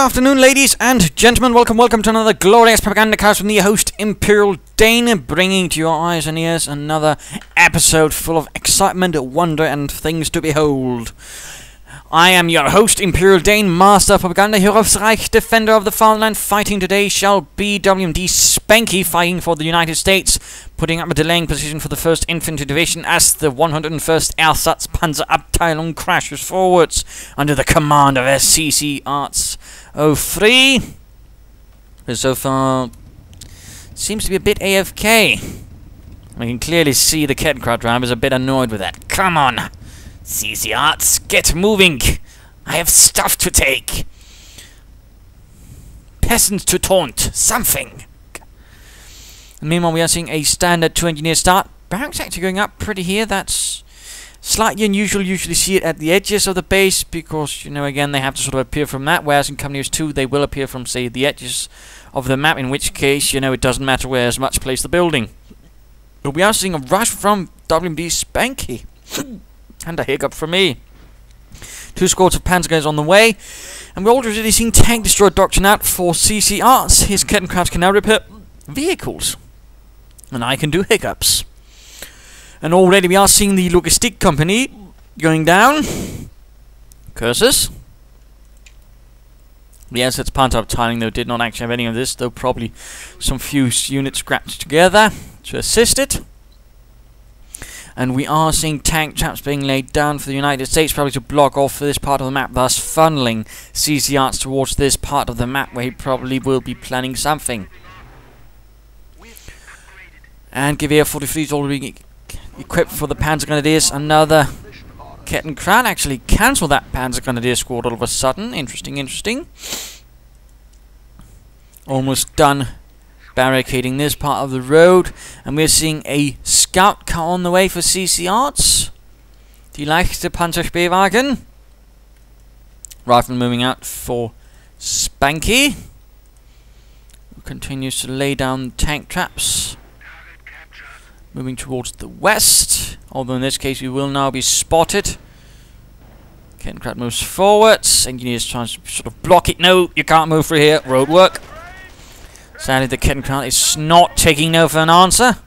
afternoon, ladies and gentlemen. Welcome to another glorious Propagandacast from the host, Imperial Dane, bringing to your eyes and ears another episode full of excitement, wonder, and things to behold. I am your host, Imperial Dane, Master of Propaganda, Herausreich, Defender of the Fatherland. Fighting today shall be WMDspanky, fighting for the United States, putting up a delaying position for the 1st Infantry Division as the 101st Ersatz Panzer Abteilung crashes forwards under the command of Ccarts03. But so far, seems to be a bit AFK. I can clearly see the Ccarts driver is a bit annoyed with that. Come on! Ccarts, get moving! I have stuff to take! Peasants to taunt! Something! And meanwhile, we are seeing a standard 2-engineer start. Barracks actually going up pretty here. That's slightly unusual. Usually see it at the edges of the base because, you know, again, they have to sort of appear from that. Whereas in Company 2, they will appear from, say, the edges of the map. In which case, you know, it doesn't matter where as much place the building. But we are seeing a rush from WMDspanky. And a hiccup from me. 2 squads of Panzergrenadiers on the way. And we're already seeing tank destroyer doctrine out for Ccarts. His Ccarts can now repair vehicles. And I can do hiccups. And already we are seeing the logistic company going down. Curses. The Ersatz Panzer Abteilung, though, did not actually have any of this, though probably some few units scratched together to assist it. And we are seeing tank traps being laid down for the United States, probably to block off this part of the map, thus funneling Ccarts towards this part of the map where he probably will be planning something. And Gewehr 43 is already equipped for the Panzergrenadiers. Another Ccarts actually cancelled that Panzergrenadier squad all of a sudden. Interesting. Almost done barricading this part of the road, and we're seeing a scout car on the way for Ccarts. Die leichte Panzerspähwagen. Rifleman moving out for Spanky, who continues to lay down tank traps. Moving towards the west, although in this case we will now be spotted. Ccarts moves forwards. Engineers trying to sort of block it. No, you can't move through here. Road work. Sadly, the Ccarts is not taking no for an answer.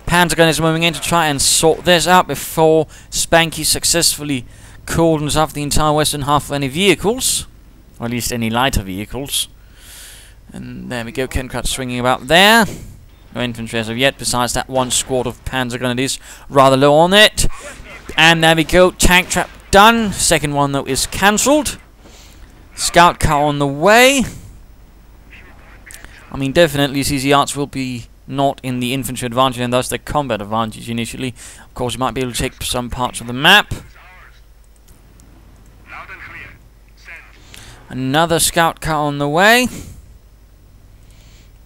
Panzergrenadiers is moving in to try and sort this out before Spanky successfully cordons off the entire western half of any vehicles, or at least any lighter vehicles. And there we go, Ccarts swinging about there. No infantry as of yet, besides that one squad of Panzergrenadiers rather low on it. And there we go, tank trap done. Second one, though, is cancelled. Scout car on the way. I mean, definitely Ccarts will be not in the infantry advantage and thus the combat advantage initially. Of course, you might be able to take some parts of the map. Another scout car on the way.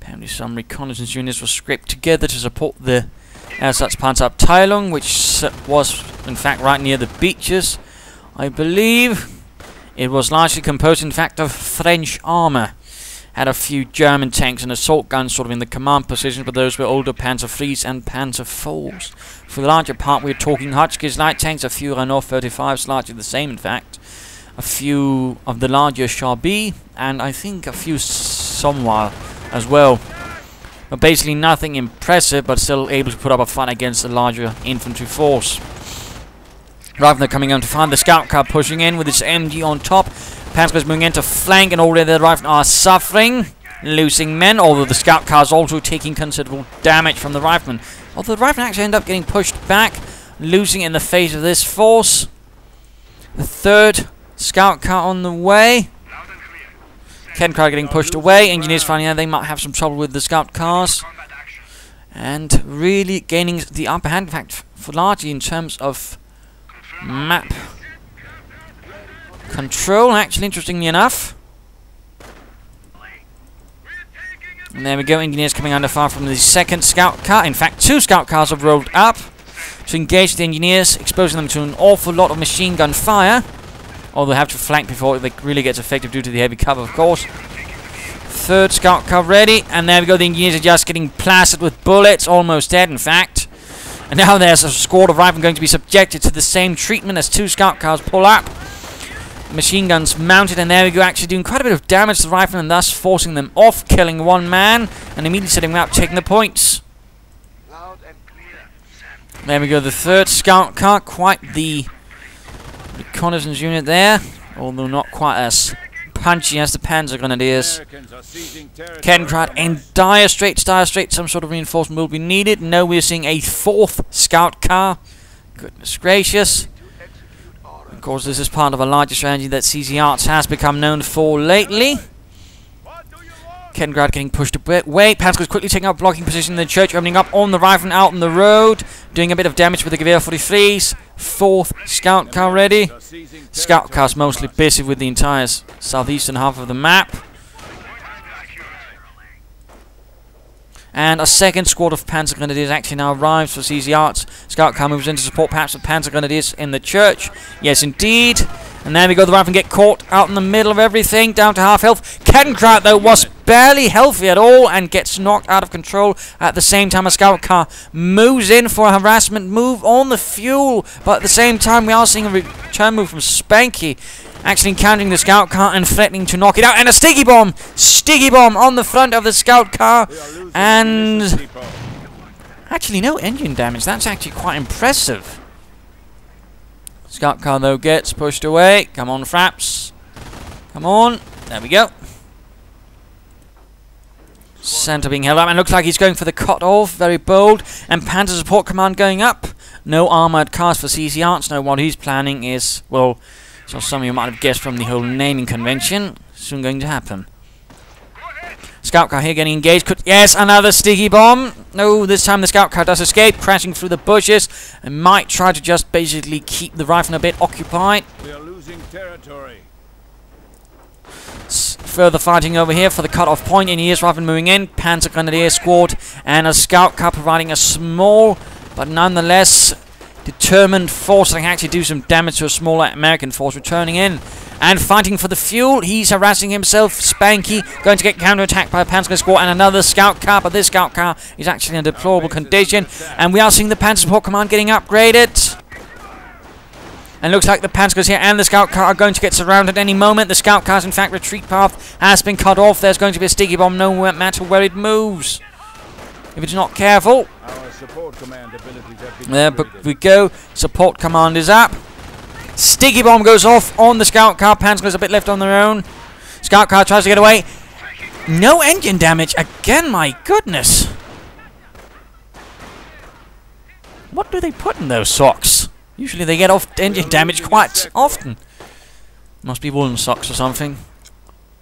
Apparently some reconnaissance units were scraped together to support the Ersatz Panzer Abteilung, which was in fact right near the beaches. I believe it was largely composed in fact of French armour. Had a few German tanks and assault guns sort of in the command positions, but those were older Panzer IIIs and Panzer IVs. For the larger part, we're talking Hotchkiss light tanks, a few Renault 35s, largely the same in fact, a few of the larger Char-B, and I think a few Semois as well. But basically nothing impressive, but still able to put up a fight against the larger infantry force. Rifleman coming on to find the scout car pushing in with its MG on top. Panzergrenadiers moving in to flank, and already the riflemen are suffering, losing men, although the scout car is also taking considerable damage from the riflemen. Although the riflemen actually end up getting pushed back, losing in the face of this force. The 3rd scout car on the way. Ccarts getting pushed away. Engineers finding out they might have some trouble with the scout cars. And really gaining the upper hand, in fact, for largely in terms of map control, actually, interestingly enough. And there we go, engineers coming under fire from the 2nd scout car. In fact, 2 scout cars have rolled up to engage the engineers, exposing them to an awful lot of machine gun fire. Although they have to flank before it really gets effective due to the heavy cover, of course. 3rd scout car ready, and there we go, the engineers are just getting plastered with bullets, almost dead in fact. And now there's a squad of riflemen going to be subjected to the same treatment as 2 scout cars pull up. machine guns mounted, and there we go, actually doing quite a bit of damage to the rifle and thus forcing them off, killing one man, and immediately setting them out, taking the points. There we go, the third scout car, quite the reconnaissance unit there, although not quite as punchy as the Panzergrenadiers. Ccarts in dire straits, some sort of reinforcement will be needed. No, we're seeing a fourth scout car. Goodness gracious. Of course, this is part of a larger strategy that Ccarts has become known for lately. Ccarts getting pushed away. Panzergrenadiers quickly taking up blocking position in the church, opening up on the rifle and out on the road, doing a bit of damage with the Gewehr 43s. Fourth scout car ready. Scout cars mostly busy with the entire southeastern half of the map. And a second squad of Panzergrenadiers actually now arrives for Ccarts. Scout car moves in to support perhaps the Panzergrenadiers in the church. Yes, indeed. And there we go, the rifle get caught out in the middle of everything, down to half health. Ccarts, though, was barely healthy at all and gets knocked out of control at the same time a scout car moves in for a harassment move on the fuel. But at the same time, we are seeing a return move from Spanky, actually encountering the scout car and threatening to knock it out. And a sticky bomb on the front of the scout car. And actually no engine damage. That's actually quite impressive. Scout car, though, gets pushed away. Come on, Fraps. Come on. There we go. Center being held up, and looks like he's going for the cut-off. Very bold. And Panzer Support Command going up. No armoured cars for Ccarts. No, what he's planning is, well, so some of you might have guessed from the whole naming convention, soon going to happen. Scout car here getting engaged. Yes, another sticky bomb. No, this time the scout car does escape, crashing through the bushes, and might try to just basically keep the rifle a bit occupied. We are losing territory. Further fighting over here for the cut-off point, and here's rifle moving in. Panzergrenadier squad and a scout car providing a small, but nonetheless determined force that can actually do some damage to a smaller American force returning in. And fighting for the fuel, he's harassing himself. Spanky going to get counterattacked by a Panzer squad and another scout car, but this scout car is actually in a deplorable condition. And we are seeing the Panzer Support Command getting upgraded. And looks like the Panzers here and the scout car are going to get surrounded any moment. The scout car's, in fact, retreat path has been cut off. There's going to be a sticky bomb no matter where it moves, if it's not careful. Our support command abilities have been there we go. Support command is up. Sticky bomb goes off on the scout car. Panzer's a bit left on their own. Scout car tries to get away. No engine damage again, my goodness. What do they put in those socks? Usually they get off engine damage quite often. Must be woolen socks or something.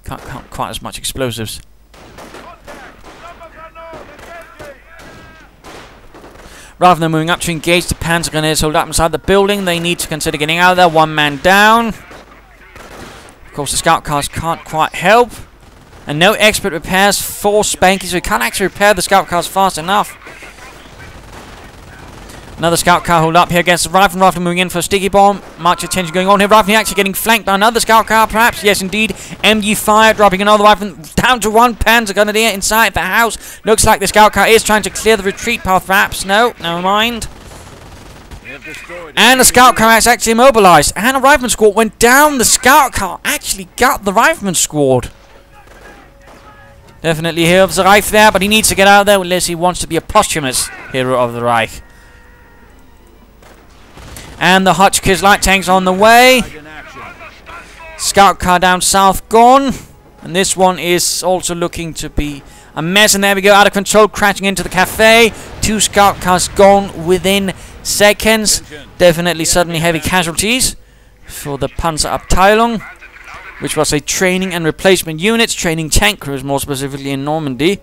Can't quite as much explosives. Rather than moving up to engage, the Panzergrenadiers hold up inside the building. They need to consider getting out of there. One man down. Of course, the scout cars can't quite help. And no expert repairs for Spanky, so we can't actually repair the scout cars fast enough. Another scout car hold up here against the rifle. Rifle moving in for a sticky bomb. Much attention going on here. Rifle actually getting flanked by another scout car, perhaps. Yes, indeed. MG fire, dropping another rifle down to one Panzergrenadier inside the house. Looks like the scout car is trying to clear the retreat path, perhaps. No, never mind. And the scout car is actually immobilized. And a rifleman squad went down. The scout car actually got the rifleman squad. Definitely hero of the Reich there, but he needs to get out of there unless he wants to be a posthumous hero of the Reich. And the Hotchkiss light tanks on the way. Scout car down south gone. And this one is also looking to be a mess. And there we go, out of control, crashing into the cafe. 2 scout cars gone within seconds. Definitely suddenly heavy casualties for the Panzer Abteilung, which was a training and replacement units, training tank crews more specifically in Normandy,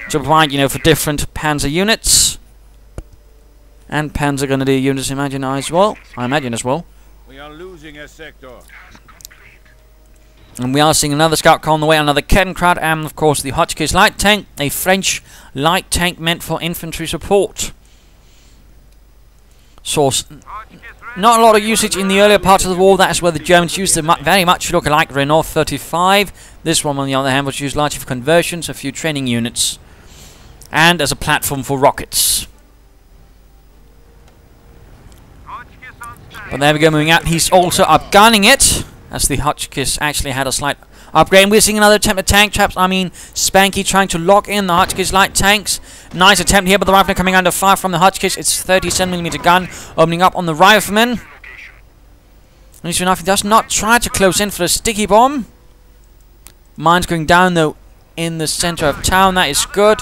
to provide, you know, for different panzer units. And Panzergrenadier units, I imagine as well. We are losing a sector. And we are seeing another scout car on the way, another Ccarts, and of course the Hotchkiss light tank, a French light tank meant for infantry support. Source: not a lot of usage in the earlier parts of the war. That is where the Germans used the very much look-alike Renault 35. This one, on the other hand, was used largely for conversions, a few training units, and as a platform for rockets. But there we go, moving out. He's also upgunning it. as the Hotchkiss actually had a slight upgrade. And we're seeing another attempt at tank traps. I mean, Spanky trying to lock in the Hotchkiss light tanks. Nice attempt here, but the rifleman coming under fire from the Hotchkiss. It's 37mm gun opening up on the rifleman. And sure enough, he does not try to close in for a sticky bomb. Mine's going down, though, in the center of town. That is good.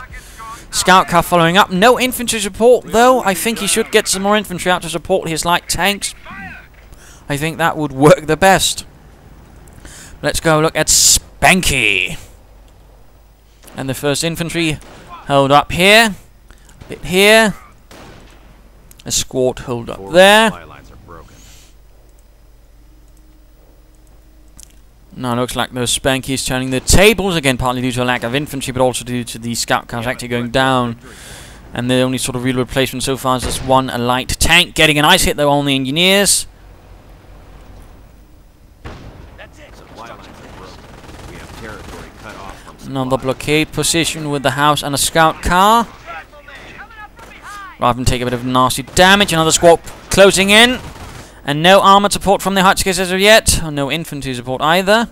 Scout car following up. No infantry support, though. I think he should get some more infantry out to support his light tanks. I think that would work the best. Let's go look at Spanky. And the first infantry held up here. A bit here. A squad held up there. Now it looks like those Spankies turning the tables again, partly due to a lack of infantry, but also due to the scout cars actually going down. And the only sort of real replacement so far is this one light tank getting a nice hit though on the engineers. Another blockade position with the house and a scout car. Rather than take a bit of nasty damage, another squad closing in. And no armoured support from the Hotchkiss as of yet. Or no infantry support either.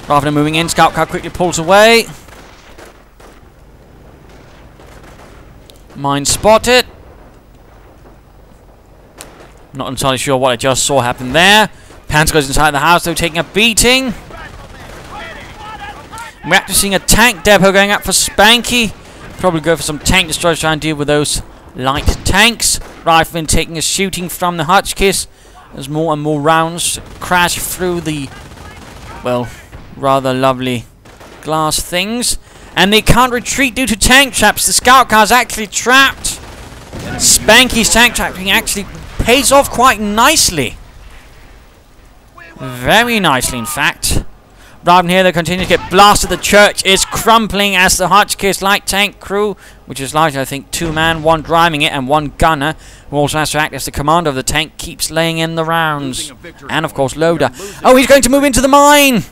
Rather than moving in, scout car quickly pulls away. Mine spotted. Not entirely sure what I just saw happen there. Panzer goes inside the house though, taking a beating. We're actually seeing a tank depot going up for Spanky. Probably go for some tank destroyers to try and deal with those light tanks. Rifleman taking a shooting from the Hotchkiss as more and more rounds crash through the, well, rather lovely glass things. And they can't retreat due to tank traps. The scout car's actually trapped. Spanky's tank trapping actually pays off quite nicely. Very nicely, in fact. Rather than here, they continue to get blasted. The church is crumpling as the Hotchkiss light tank crew, which is largely, I think, 2-man, 1 driving it and 1 gunner, who also has to act as the commander of the tank, keeps laying in the rounds. And, of course, loader. Oh, he's going to move into the mine!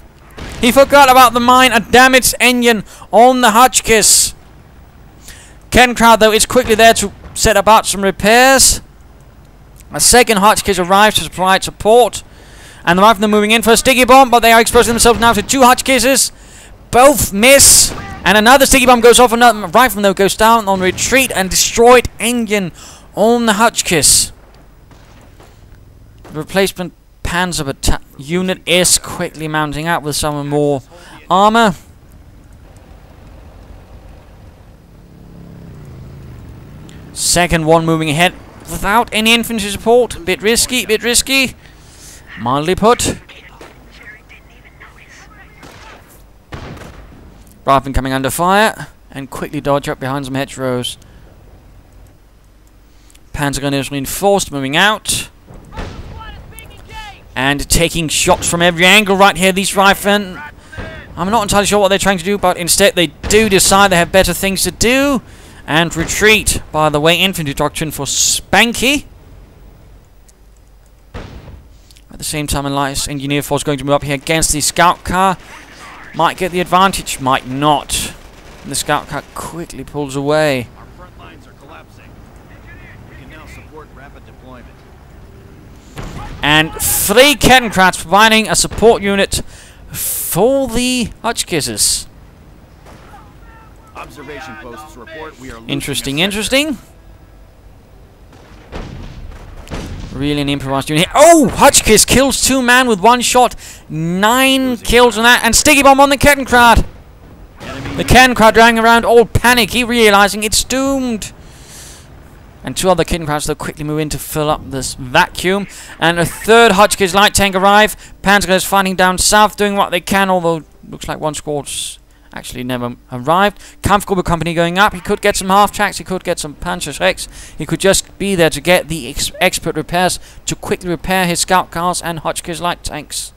He forgot about the mine. A damaged engine on the Hotchkiss. Ccarts, though, is quickly there to set about some repairs. A second Hotchkiss arrives to provide support. And the riflemen are moving in for a sticky bomb, but they are exposing themselves now to 2 Hotchkisses. Both miss. And another sticky bomb goes off. Another rifleman, though, goes down on retreat and destroyed engine on the Hotchkiss. The replacement Panzer unit is quickly mounting up with some more armor. Second one moving ahead without any infantry support. Bit risky, bit risky. Mildly put. Rifleman coming under fire and quickly dodge up behind some hedgerows. Panzergrenadiers reinforced, moving out. And taking shots from every angle right here, these riflemen. I'm not entirely sure what they're trying to do, but instead they do decide they have better things to do. And retreat. By the way, infantry doctrine for Spanky. At the same time, a light engineer force going to move up here against the scout car. Might get the advantage, might not. And the scout car quickly pulls away. Our front lines are collapsing. We can now support rapid deployment. And 3 Ccarts providing a support unit for the Hotchkisses. Observation posts report we are interesting, interesting. Really an improvised unit here. Oh! Hotchkiss kills 2-man with 1 shot. 9 kills on that. And sticky bomb on the Ccarts. The Ccarts driving around all panicky, realizing it's doomed. And 2 other Ccarts, they'll quickly move in to fill up this vacuum. And a 3rd Hotchkiss light tank arrive. Panzergrenadiers fighting down south, doing what they can, although looks like 1 squad's actually never arrived. Kampfgruppe company going up. He could get some half-tracks, he could get some Panzergrenadiers. He could just be there to get the expert repairs to quickly repair his scout cars and Hotchkiss light tanks.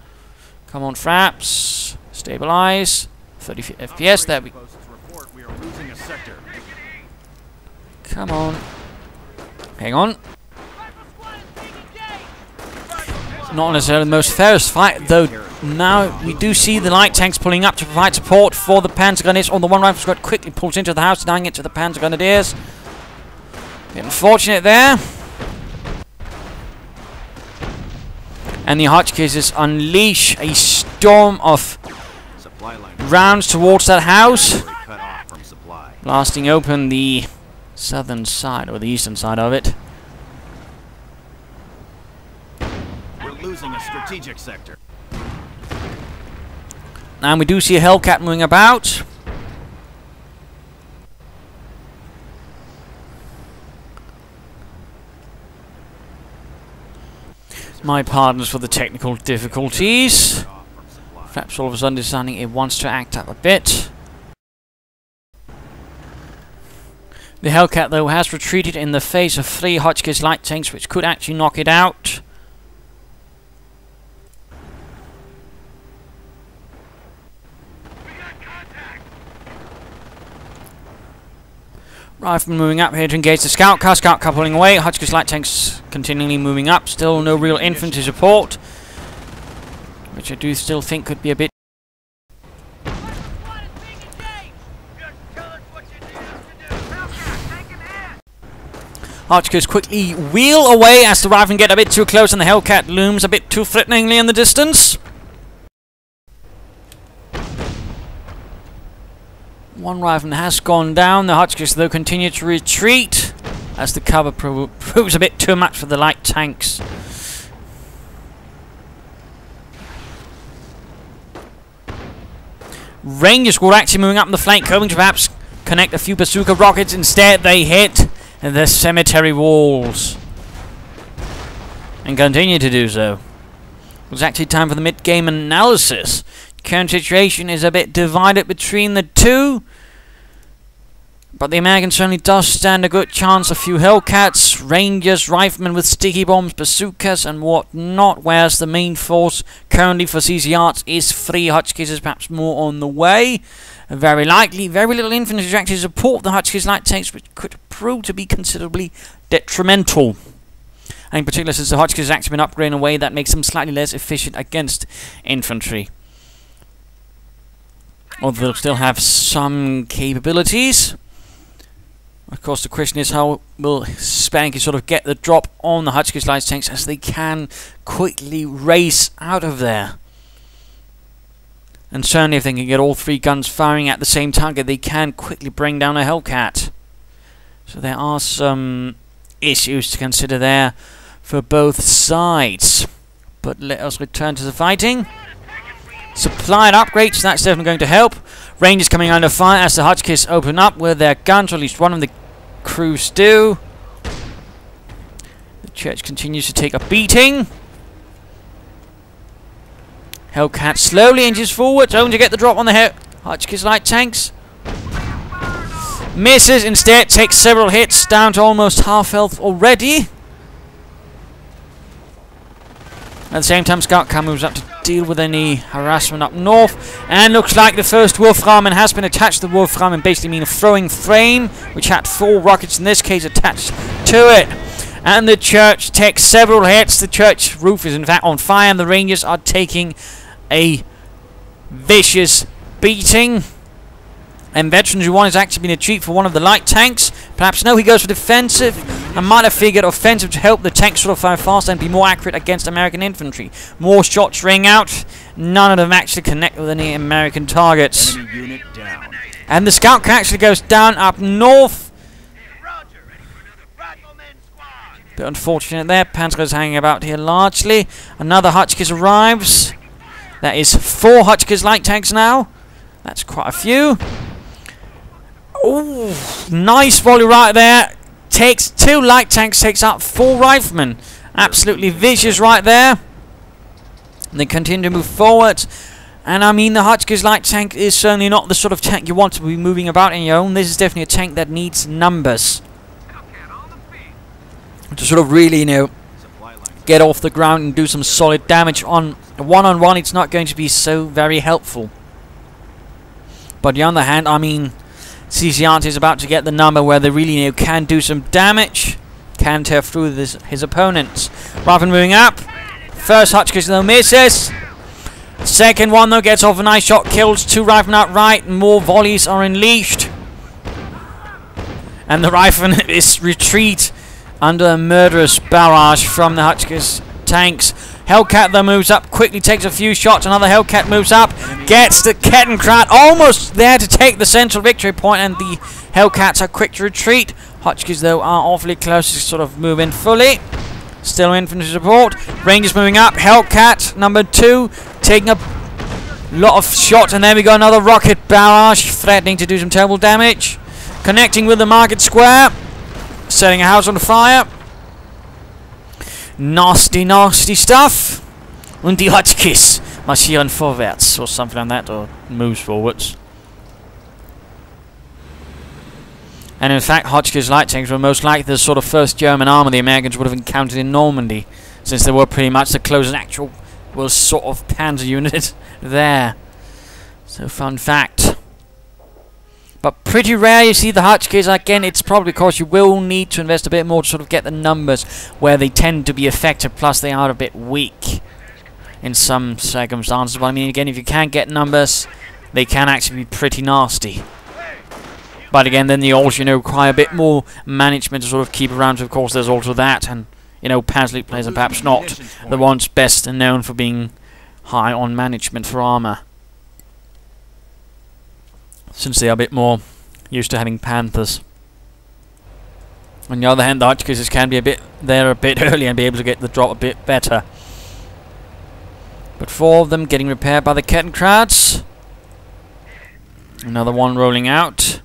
Come on, Fraps. Stabilize. 30 FPS, there we go. Come on. Hang on. Not necessarily the most fairest fight, though. Now we do see the light tanks pulling up to provide support for the Panzergrenadiers. On the one rifle squad quickly pulls into the house, denying it to the Panzergrenadiers. Unfortunate there. And the Hotchkisses unleash a storm of Supply line rounds towards that house, cut off from supply. blasting open the southern side, or the eastern side of it. We're losing a strategic sector. And we do see a Hellcat moving about. My pardons for the technical difficulties. Perhaps all of a sudden deciding it wants to act up a bit. The Hellcat, though, has retreated in the face of 3 Hotchkiss light tanks, which could actually knock it out. Rifleman moving up here to engage the scout car. Scout car pulling away. Hotchkiss light tanks continually moving up. Still no real infantry support, which I do still think could be a bit. Hotchkiss quickly wheel away as the riflemen get a bit too close and the Hellcat looms a bit too threateningly in the distance. One rifleman has gone down. The Hotchkiss, though, continue to retreat as the cover proves a bit too much for the light tanks. Rangers were actually moving up in the flank, hoping to perhaps connect a few bazooka rockets. Instead, they hit the cemetery walls and continue to do so. It was actually time for the mid-game analysis. Current situation is a bit divided between the two, but the American certainly does stand a good chance. A few Hellcats, Rangers, Riflemen with sticky bombs, bazookas and whatnot, whereas the main force currently for CCRs is 3 Hotchkisses, perhaps more on the way. Very likely, very little infantry to actually support the Hotchkiss light tanks, which could prove to be considerably detrimental. And in particular, since the Hotchkiss has actually been upgraded in a way that makes them slightly less efficient against infantry. Although they'll still have some capabilities. Of course, the question is, how will Spanky sort of get the drop on the Hotchkiss light tanks as they can quickly race out of there? And certainly if they can get all 3 guns firing at the same target, they can quickly bring down a Hellcat. So there are some issues to consider there for both sides. But let us return to the fighting. Supply and upgrades, that's definitely going to help. Rangers coming under fire as the Hotchkiss open up with their guns, or at least one of the crews do. The church continues to take a beating. Hellcat slowly inches forward, hoping to get the drop on the Hotchkiss light tanks. Misses, instead takes several hits, down to almost half health already. At the same time, Scout car moves up to deal with any harassment up north, and looks like the first Wolframen has been attached to the Wolframen, basically meaning a throwing frame, which had 4 rockets in this case attached to it. And the church takes several hits. The church roof is in fact on fire, and the Rangers are taking a vicious beating. And Veterans Who is actually been a treat for one of the light tanks. Perhaps no, he goes for defensive. I might have figured offensive to help the tanks sort of fire faster and be more accurate against American infantry. More shots ring out. None of them actually connect with any American targets. Enemy unit down. And the scout car actually goes down up north. Bit unfortunate there. Panzer is hanging about here largely. Another Hotchkiss arrives. That is 4 Hotchkiss light tanks now. That's quite a few. Oh, nice volley right there. Takes 2 light tanks, takes out 4 riflemen. Absolutely vicious right there. And they continue to move forward. And I mean, the Hotchkiss light tank is certainly not the sort of tank you want to be moving about in your own. This is definitely a tank that needs numbers to sort of really, you know, get off the ground and do some solid damage. On one-on-one, it's not going to be so very helpful. But on the other hand, I mean, CCRT is about to get the number where they really, you know, can do some damage, can tear through his opponents. Rifleman moving up. First Hotchkiss though misses. Second one though gets off a nice shot, kills 2 riflemen outright. More volleys are unleashed, and the rifleman is retreat under a murderous barrage from the Hotchkiss tanks. Hellcat though moves up, quickly takes a few shots. Another Hellcat moves up, gets the Kettenkrad, almost there to take the central victory point, and the Hellcats are quick to retreat. Hotchkiss though are awfully close to sort of move in fully. Still infantry support. Rangers moving up. Hellcat number 2 taking a lot of shots, and there we go, another rocket barrage threatening to do some terrible damage. Connecting with the market square, setting a house on fire. Nasty, nasty stuff. Und die Hotchkiss marschieren vorwärts, or something like that, or moves forwards. And in fact, Hotchkiss light tanks were most likely the sort of first German army the Americans would have encountered in Normandy, since they were pretty much the closest actual, well, sort of panzer unit there. So, fun fact. But pretty rare you see the Hotchkiss. Again, it's probably because you will need to invest a bit more to sort of get the numbers where they tend to be effective, plus they are a bit weak in some circumstances. But I mean, again, if you can't get numbers, they can actually be pretty nasty. But again, then they also, require a bit more management to sort of keep around. So of course, there's also that, and Panzer League players are perhaps not the ones best known for being high on management for armor, since they are a bit more used to having Panthers. On the other hand, the Hotchkisses can be a bit early and be able to get the drop a bit better. But 4 of them getting repaired by the Kettenkrads. Another one rolling out.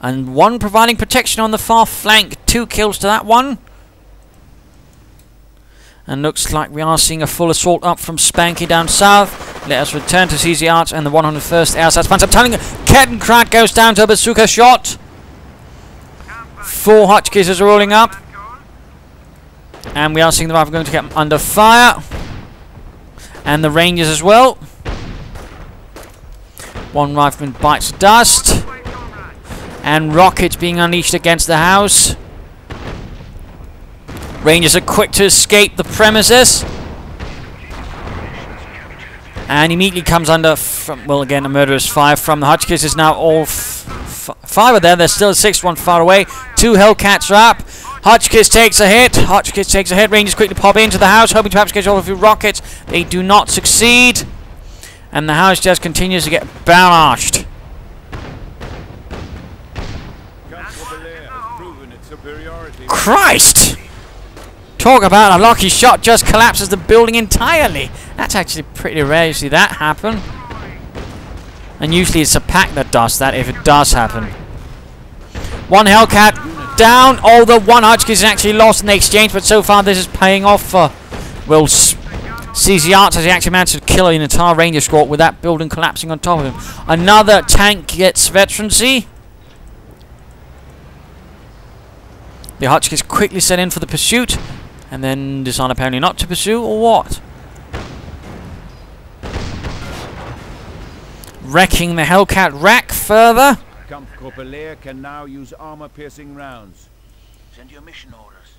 And 1 providing protection on the far flank. 2 kills to that one. And looks like we are seeing a full assault up from Spanky down south. Let us return to Ccarts and the 101st Ersatz Panzer Abteilung. Kettenkrad goes down to a bazooka shot. 4 Hotchkisses are rolling up. And we are seeing the rifle going to get under fire. And the Rangers as well. 1 rifleman bites dust. And rockets being unleashed against the house. Rangers are quick to escape the premises. And immediately comes under, well, again, a murderous fire from the Hotchkiss. Is now all 5 are there. There's still a 6th one far away. 2 Hellcats are up. Hotchkiss takes a hit. Hotchkiss takes a hit. Rangers quickly pop into the house, hoping to perhaps get off a few rockets. They do not succeed. And the house just continues to get barraged. Christ! Talk about a lucky shot, just collapses the building entirely. That's actually pretty rare to see that happen. And usually it's a pack that does that, if it does happen. 1 Hellcat down, although 1 Hotchkiss is actually lost in the exchange, but so far this is paying off for, well, Ccarts, as he actually managed to kill an entire Ranger squad with that building collapsing on top of him. Another tank gets veterancy. The Hotchkiss quickly set in for the pursuit, and then decide apparently not to pursue, or what? Wrecking the Hellcat rack further. Kampfgruppe can now use armor-piercing rounds. Send your mission orders.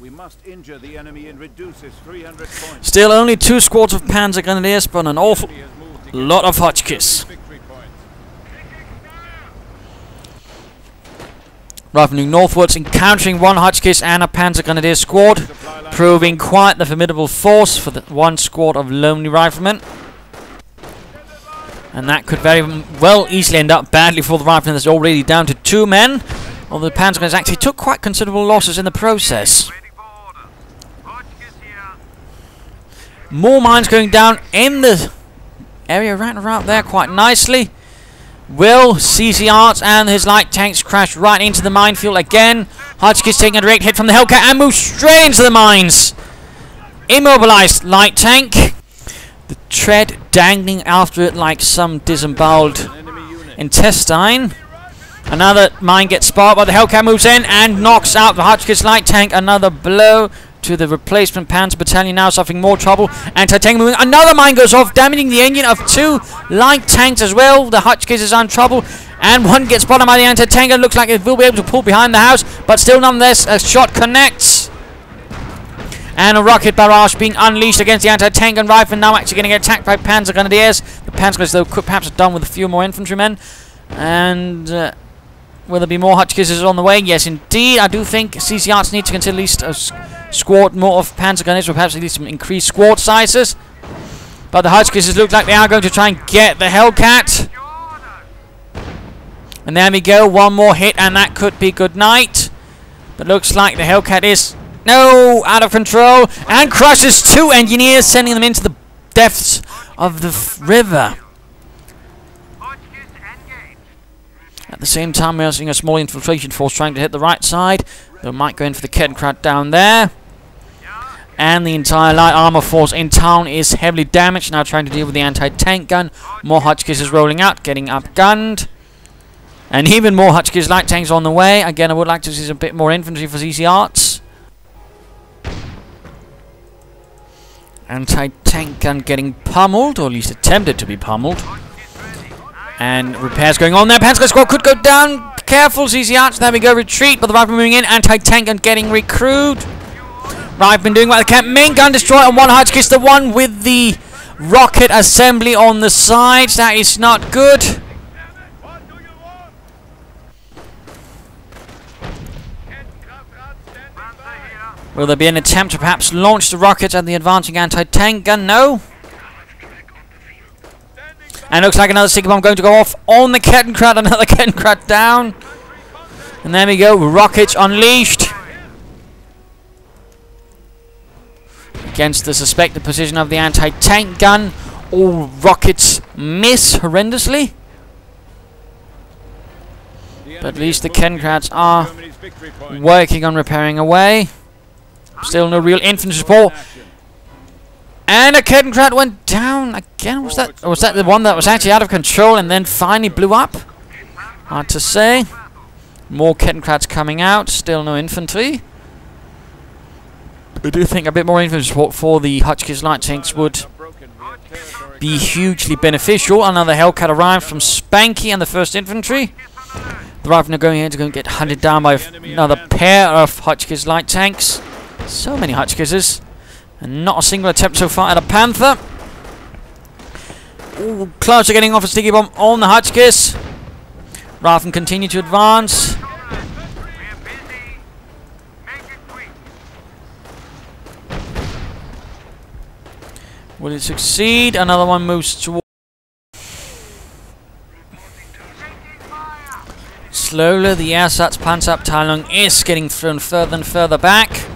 We must injure the enemy and reduce his 300 points. Still only 2 squads of Panzergrenadiers, but an awful lot of Hotchkiss. Rifling northwards, encountering 1 Hotchkiss and a Panzergrenadier squad, proving quite the formidable force for the 1 squad of lonely riflemen. And that could very well easily end up badly for the rifleman that's already down to 2 men. Although the Panzergrenadiers actually took quite considerable losses in the process. More mines going down in the area right around there quite nicely. Will Ccarts and his light tanks crash right into the minefield again. Hotchkiss taking a direct hit from the Hellcat and moves straight into the mines. Immobilized light tank. The tread dangling after it like some disemboweled intestine. Another mine gets spotted, but the Hellcat moves in and knocks out the Hotchkiss light tank. Another blow to the replacement Panzer battalion, now suffering more trouble. Anti-tank moving. Another mine goes off, damaging the engine of 2 light tanks as well. The Hotchkiss is on trouble, and 1 gets spotted by the anti-tank. It looks like it will be able to pull behind the house, but still nonetheless a shot connects. And a rocket barrage being unleashed against the anti-tank and rifle, now actually going to get attacked by Panzergrenadiers. The Panzergrenadiers, though, could perhaps have done with a few more infantrymen. And Will there be more Hotchkisses on the way? Yes, indeed. I do think CCRs need to consider at least a squad more of Panzergrenadiers, or perhaps at least some increased squad sizes. But the Hotchkisses look like they are going to try and get the Hellcat. And there we go. One more hit, and that could be good night. But looks like the Hellcat is out of control and crushes 2 engineers, sending them into the depths of the river. At the same time, we are seeing a small infiltration force trying to hit the right side. They might go in for the Ccarts down there. And the entire light armor force in town is heavily damaged, now trying to deal with the anti-tank gun. More Hotchkisses rolling out, getting outgunned. And even more Hotchkiss light tanks on the way. Again, I would like to see a bit more infantry for CCRs. Anti-tank gun getting pummeled, or at least attempted to be pummeled. And repairs going on there. Panzer squad could go down. Careful, CCRs. There we go. Retreat. But the rifleman moving in. Anti-tank gun getting recruited. Rifleman doing well. The camp. Main gun destroyed on one Hotchkiss. The one with the rocket assembly on the sides. That is not good. Will there be an attempt to perhaps launch the rockets at the advancing anti-tank gun? No. And looks like another sticky bomb going to go off on the Ccarts. Another Ccarts down. And there we go. Rockets unleashed. Against the suspected position of the anti-tank gun. All rockets miss horrendously. But at least the Ccarts are working on repairing away. Still no real infantry support. And a Ccarts went down again. Was that the one that was actually out of control and then finally blew up? Hard to say. More Ccarts coming out. Still no infantry. I do think a bit more infantry support for the Hotchkiss light tanks would be hugely beneficial. Another Hellcat arrives from Spanky and the 1st Infantry. The riflemen are going here to get hunted down by another pair of Hotchkiss light tanks. So many Hotchkisses. And not a single attempt so far at a Panther. Ooh, close to getting off a sticky bomb on the Hotchkiss. Riflemen continue to advance. Will it succeed? Another one moves towards. Slowly, the Ersatz Panzer Abteilung is getting thrown further and further back.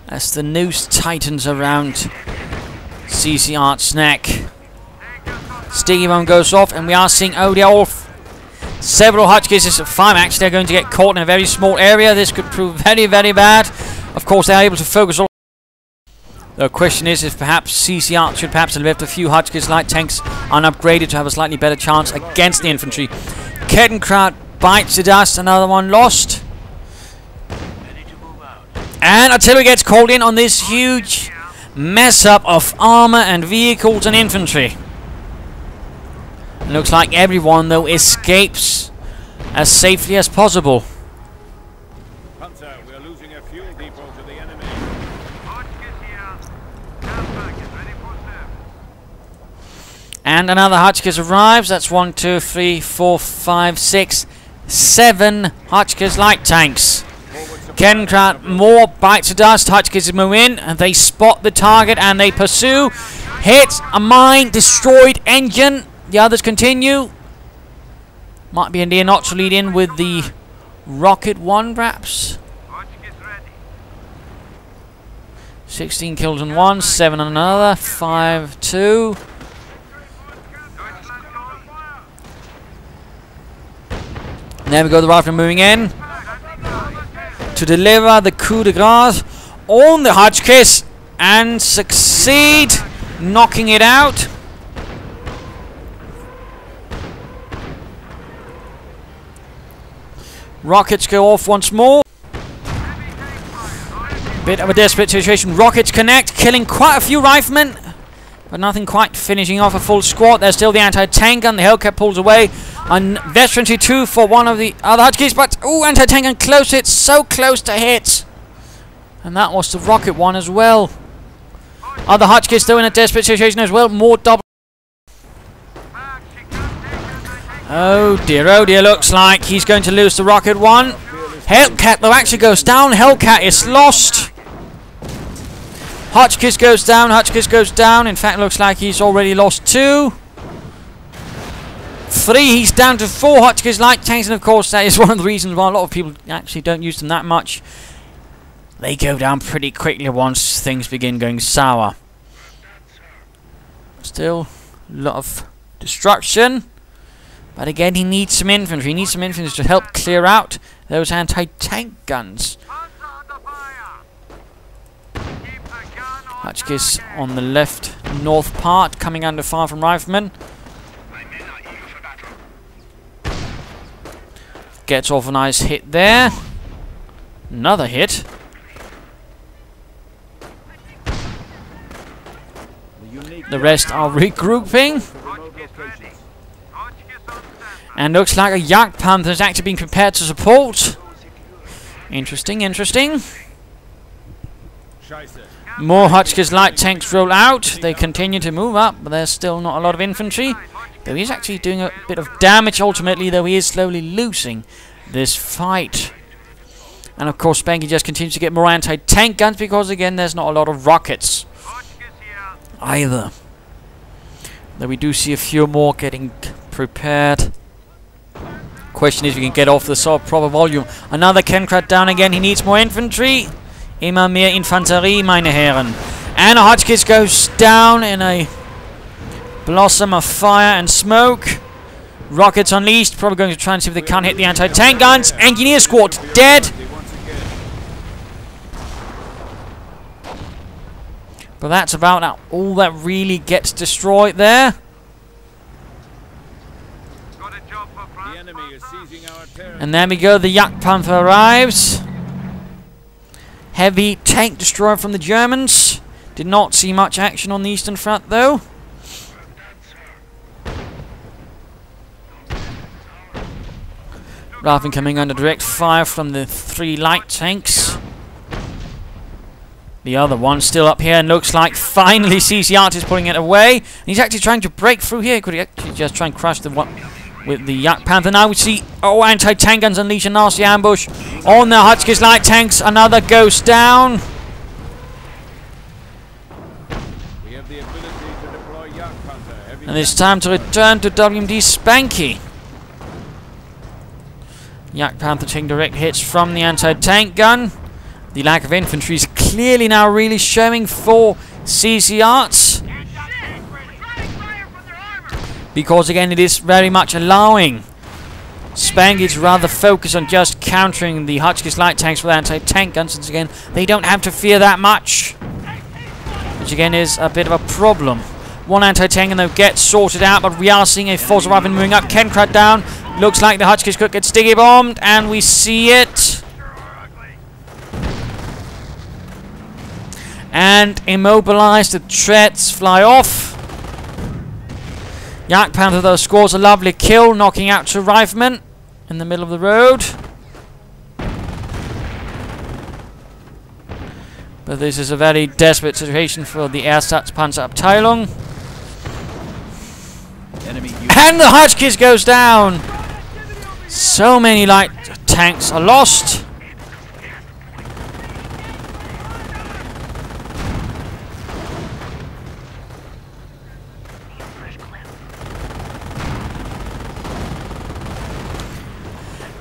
As the noose tightens around CCR's neck. Sticky bomb goes off, and we are seeing several Hotchkisses. 5 actually are going to get caught in a very small area. This could prove very, very bad. Of course, they are able to focus all. The question is if perhaps CCR should perhaps have left a few Hotchkiss light tanks unupgraded to have a slightly better chance against the infantry. Ccarts bites the dust, another one lost. And artillery gets called in on this huge mess up of armor and vehicles and infantry. It looks like everyone though escapes as safely as possible. We are losing a fuel depot to the enemy. And another Hotchkiss arrives. That's 1, 2, 3, 4, 5, 6, 7 Hotchkiss light tanks. Ccarts, more bites of dust. Hotchkisses move in and they spot the target and they pursue. Hits a mine, destroyed engine. The others continue. Might be a near not to lead in with the rocket one, perhaps. 16 kills on one, 7 on another, 5, 2. And there we go, the rifleman moving in to deliver the coup de grace on the Hotchkiss and succeed knocking it out. Rockets go off once more. Bit of a desperate situation. Rockets connect, killing quite a few riflemen, but nothing quite finishing off a full squad. There's still the anti-tank gun. The Hellcat pulls away. And veterancy 2 for one of the other Hotchkiss, but ooh, anti-tank gun close hit, so close to hit. And that was the rocket one as well. Other Hotchkiss though in a desperate situation as well. More double. Oh dear, looks like he's going to lose the rocket one. Hellcat though actually goes down. Hellcat is lost. Hotchkiss goes down. In fact, looks like he's already lost 2. 3, he's down to 4 Hotchkiss light tanks, and of course that is one of the reasons why a lot of people actually don't use them that much. They go down pretty quickly once things begin going sour. Still a lot of destruction. But again, he needs some infantry. He needs some infantry to help clear out those anti-tank guns. Hotchkiss on the left north part, coming under fire from riflemen. Gets off a nice hit there. Another hit. The rest are regrouping. And looks like a Jagdpanther is actually being prepared to support. Interesting. More Hotchkiss light tanks roll out. They continue to move up, but there's still not a lot of infantry. Though he's actually doing a bit of damage ultimately, though he is slowly losing this fight. And of course Spanky just continues to get more anti-tank guns because again there's not a lot of rockets either. Though we do see a few more getting prepared. Question is if we can get off the proper volume. Another Ccarts down again. He needs more infantry. Immer mehr Infanterie, meine Herren. And a Hotchkiss goes down in a blossom of fire and smoke. Rockets unleashed. Probably going to try and see if they can't hit the anti-tank guns. Engineer squad dead. But that's about all that really gets destroyed there. And there we go. The Jagdpanther arrives. Heavy tank destroyer from the Germans. Did not see much action on the Eastern Front though. Rather than coming under direct fire from the 3 light tanks. The other one still up here and looks like finally Ccarts is pulling it away. And he's actually trying to break through here. Could he actually just try and crush the one with the Jagdpanther? Now we see, anti-tank guns unleash a nasty ambush on the Hotchkiss light tanks. Another goes down. We have the ability to deploy Jagdpanther. And it's time to return to WMDspanky. Jagdpanther taking direct hits from the anti-tank gun. The lack of infantry is clearly now really showing for Ccarts. Because again it is very much allowing Spanky to rather focus on just countering the Hotchkiss light tanks with anti-tank guns, since again they don't have to fear that much. Which again is a bit of a problem. One anti-tank and they'll get sorted out, but we are seeing a force of riflemen moving up. Ccarts down. Looks like the Hotchkiss could get sticky bombed, and we see it. And immobilized, the treads fly off. Jagdpanther though scores a lovely kill, knocking out 2 riflemen in the middle of the road. But this is a very desperate situation for the Ersatz Panzer Abteilung. And the Hotchkiss goes down! So many light tanks are lost.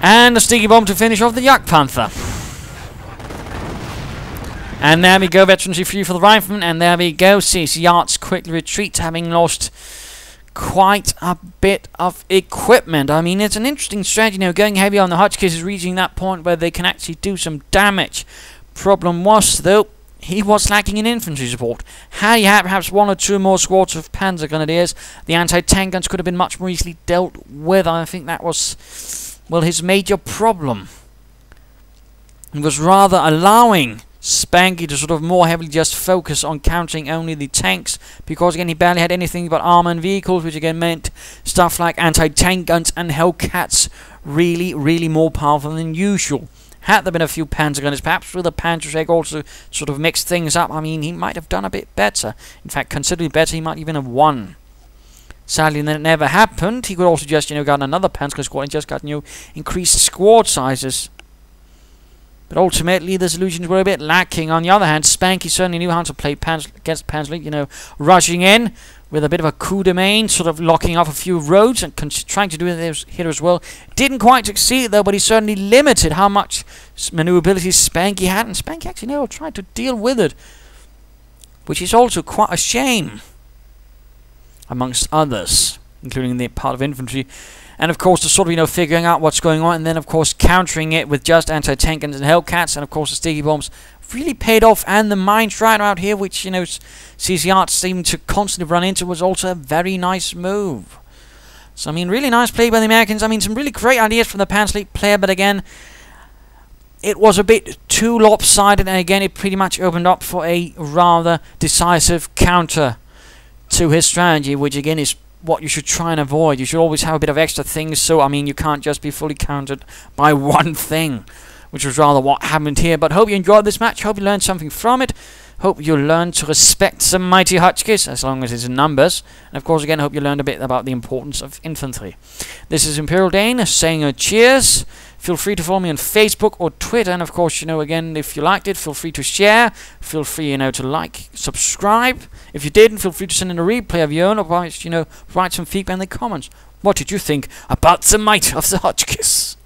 And a sticky bomb to finish off the Jagdpanther. And there we go, veterans free for the riflemen, and there we go, Ccarts quickly retreats, having lost quite a bit of equipment. I mean, it's an interesting strategy, going heavy on the Hotchkiss is reaching that point where they can actually do some damage. Problem was, though, he was lacking in infantry support. Had he had perhaps 1 or 2 more squads of Panzergrenadiers, the anti-tank guns could have been much more easily dealt with. I think that was, well, his major problem. It was rather allowing Spanky to sort of more heavily just focus on countering only the tanks, because again he barely had anything but armor and vehicles, which again meant stuff like anti-tank guns and Hellcats really more powerful than usual. Had there been a few Panzergrenadiers, perhaps with a Panzergrenadier also sort of mixed things up, I mean, he might have done a bit better. In fact, considerably better, he might even have won Sadly, that never happened. He could also just, got another Panzer squad and just got, increased squad sizes. But ultimately, the solutions were a bit lacking. On the other hand, Spanky certainly knew how to play against Panzer, rushing in with a bit of a coup de main, sort of locking off a few roads and trying to do it here as well. Didn't quite succeed, though, but he certainly limited how much maneuverability Spanky had, and Spanky actually never tried to deal with it, which is also quite a shame, amongst others, including the part of infantry. And of course, the sort of, figuring out what's going on, and then of course countering it with just anti-tank and Hellcats, and of course the sticky bombs really paid off. And the mine strider out here, which Ccarts seem to constantly run into, was also a very nice move. So really nice play by the Americans. Some really great ideas from the Panzer player, but again, it was a bit too lopsided, and again, it pretty much opened up for a rather decisive counter to his strategy, which again is what you should try and avoid. You should always have a bit of extra things, so you can't just be fully countered by one thing, which was rather what happened here. But hope you enjoyed this match, hope you learned something from it, hope you learned to respect some mighty Hotchkiss, as long as it's in numbers, and of course again, hope you learned a bit about the importance of infantry. This is Imperial Dane saying a cheers. Feel free to follow me on Facebook or Twitter, and of course, again, if you liked it, feel free to share, feel free, to like, subscribe. If you didn't, feel free to send in a replay of your own, or write some feedback in the comments. What did you think about the might of the Hotchkiss?